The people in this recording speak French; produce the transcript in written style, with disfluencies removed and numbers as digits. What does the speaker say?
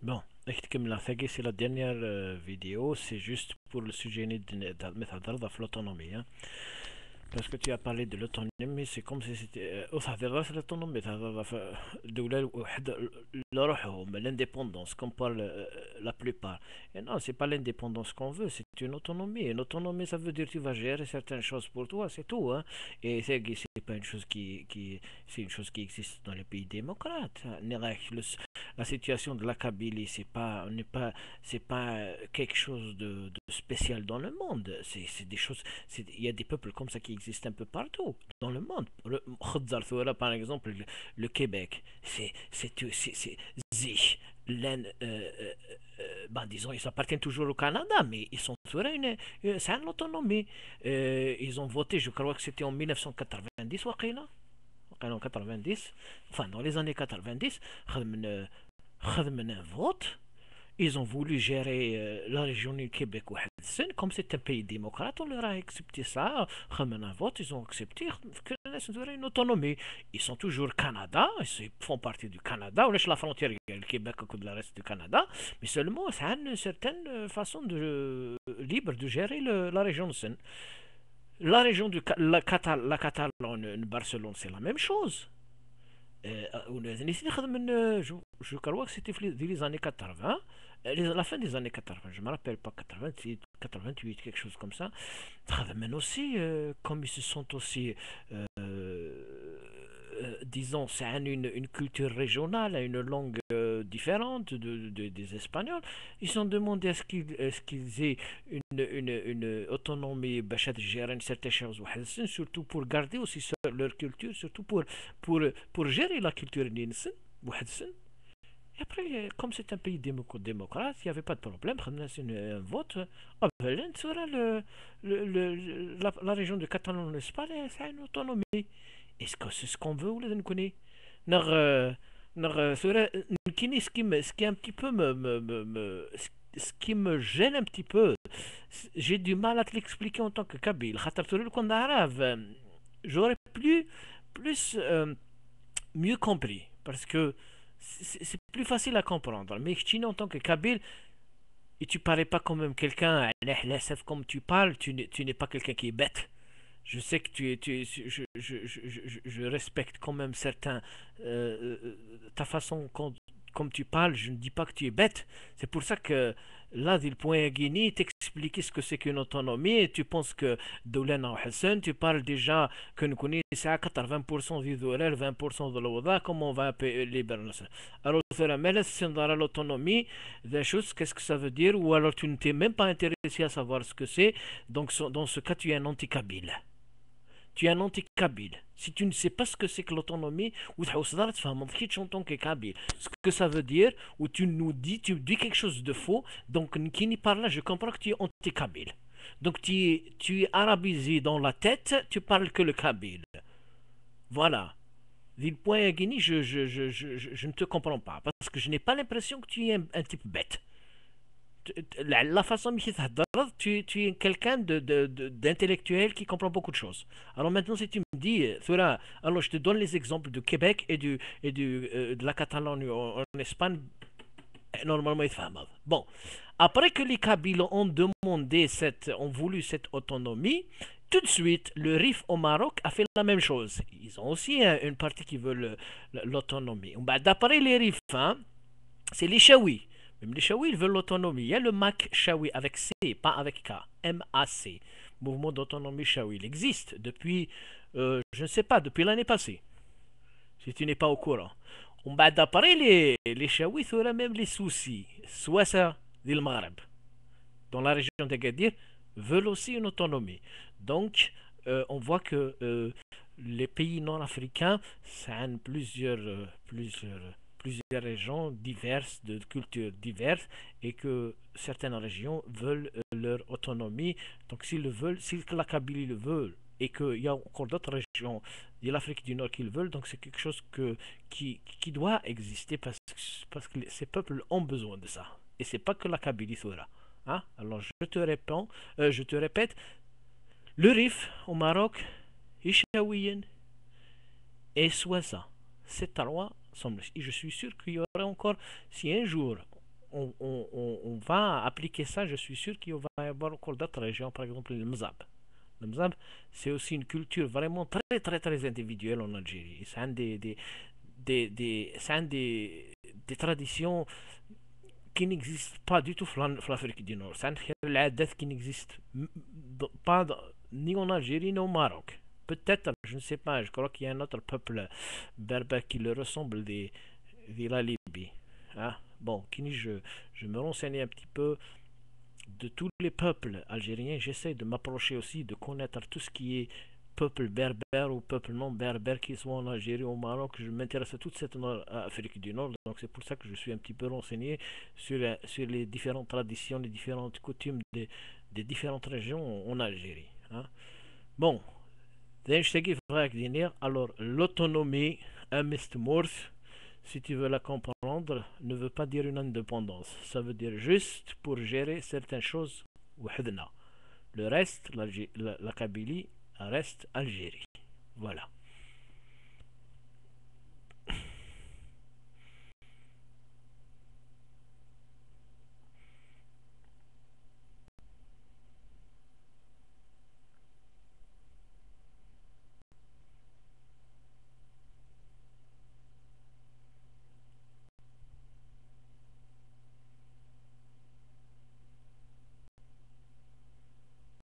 Bon, comme la c'est la dernière vidéo, c'est juste pour le sujet de l'autonomie. Hein. Parce que tu as parlé de l'autonomie, c'est comme si c'était. L'autonomie, l'indépendance, comme parle la plupart. Et non, c'est pas l'indépendance qu'on veut, c'est une autonomie. Une autonomie, ça veut dire que tu vas gérer certaines choses pour toi, c'est tout. Hein. Et c'est pas une chose c'est une chose qui existe dans les pays démocrates. La situation de la Kabylie, c'est pas quelque chose de spécial dans le monde. C'est des choses, il y a des peuples comme ça qui existent un peu partout dans le monde. Par exemple, le Québec, c'est Zich, disons, ils appartiennent toujours au Canada, mais ils sont c'est une autonomie. Ils ont voté, je crois que c'était en 1990, en 90, enfin dans les années 90, خدم un vote. Ils ont voulu gérer la région du Québec ou comme c'est un pays démocrate, on leur a accepté ça. Un vote, ils ont accepté que une autonomie. Ils sont toujours Canada, ils font partie du Canada. On laisse la frontière le Québec que le reste du Canada, mais seulement ça a une certaine façon libre de gérer la région de Seine. La région de la Catalogne, Barcelone, c'est la même chose. Je crois que c'était dans les années 80, la fin des années 80, je ne me rappelle pas, 88, 88, quelque chose comme ça. Mais aussi, comme ils se sont aussi, disons, c'est une culture régionale, une langue différente des Espagnols, ils ont demandé à ce qu'ils aient une autonomie, de gérer une certaine chose, surtout pour garder aussi leur culture, surtout pour gérer la culture indien. Et après, comme c'est un pays démocrate, il n'y avait pas de problème. C'est un vote. Berlin sera la région de Catalogne, l'Espagne, c'est une autonomie. Est-ce que c'est ce qu'on veut ou là, nous connaît Nar, ce qui un petit peu ce qui me gêne un petit peu, j'ai du mal à te l'expliquer en tant que Kabyle. J'aurais plus mieux compris parce que c'est plus facile à comprendre. Mais Chine en tant que Kabyle, et tu parais pas quand même quelqu'un, comme tu parles, tu n'es pas quelqu'un qui est bête. Je sais que je respecte quand même ta façon comme tu parles, je ne dis pas que tu es bête. C'est pour ça que là, du point Guinée, t'expliquer ce que c'est qu'une autonomie, et tu penses que Doulana ou Hassan, tu parles déjà que nous connaissons à 80% du dollar, 20% de l'Ouda, comment on va payer les bernes. Alors, mais si on a l'autonomie, des choses, qu'est-ce que ça veut dire? Ou alors tu ne t'es même pas intéressé à savoir ce que c'est, donc dans ce cas, tu es un anti-kabyle. Tu es un anti-kabyle. Si tu ne sais pas ce que c'est que l'autonomie, ou en tant que kabyle, ce que ça veut dire, ou tu dis quelque chose de faux, donc qui n'y parle là, je comprends que tu es anti-kabyle. Donc tu es arabisé dans la tête, tu parles que le kabyle. Voilà. Ville point Guinée, je ne te comprends pas, parce que je n'ai pas l'impression que tu es un type bête. La façon dont tu es quelqu'un d'intellectuel qui comprend beaucoup de choses. Alors maintenant, si tu me dis, alors je te donne les exemples du Québec de la Catalogne en Espagne, normalement, il Bon, après que les Kabyles ont voulu cette autonomie, tout de suite, le RIF au Maroc a fait la même chose. Ils ont aussi une partie qui veut l'autonomie. D'après les RIF, hein, c'est les Chaouis. Même les Chaouis, ils veulent l'autonomie. Il y a le MAC Chaoui avec C, pas avec K. M-A-C. Mouvement d'autonomie Chaoui. Il existe depuis, je ne sais pas, depuis l'année passée. Si tu n'es pas au courant. D'après les Chaouis, il y aura même les soucis. Soit ça, dit le Maghreb, dans la région d'Agadir, veulent aussi une autonomie. Donc, on voit que les pays non-africains, ça a plusieurs régions diverses, de cultures diverses, et que certaines régions veulent leur autonomie. Donc, s'ils le veulent, si la Kabylie le veut, et qu'il y a encore d'autres régions de l'Afrique du Nord qui le veulent, donc c'est quelque chose qui doit exister parce que ces peuples ont besoin de ça. Et c'est pas que la Kabylie sera. Hein? Alors je te répète, le Rif au Maroc, Ishaouien et Souassa. Ces trois sont. Et je suis sûr qu'il y aura encore, si un jour on va appliquer ça, je suis sûr qu'il va y avoir encore d'autres régions, par exemple le Mzab. Le Mzab, c'est aussi une culture vraiment très très très individuelle en Algérie. C'est un c'est un des traditions qui n'existe pas du tout en Afrique du Nord. C'est un العادات qui n'existe pas ni en Algérie ni au Maroc. Peut-être, je ne sais pas, je crois qu'il y a un autre peuple berbère qui le ressemble de la Libye. Hein? Bon, Kini, je me renseigne un petit peu de tous les peuples algériens. J'essaie de m'approcher aussi, de connaître tout ce qui est peuple berbère ou peuple non berbère, qui soit en Algérie ou au Maroc. Je m'intéresse à toute cette Afrique du Nord, donc c'est pour ça que je suis un petit peu renseigné sur les différentes traditions, les différentes coutumes des différentes régions en Algérie. Hein. Bon, alors l'autonomie, un si tu veux la comprendre, ne veut pas dire une indépendance. Ça veut dire juste pour gérer certaines choses. Le reste, la Kabylie reste Algérie. Voilà.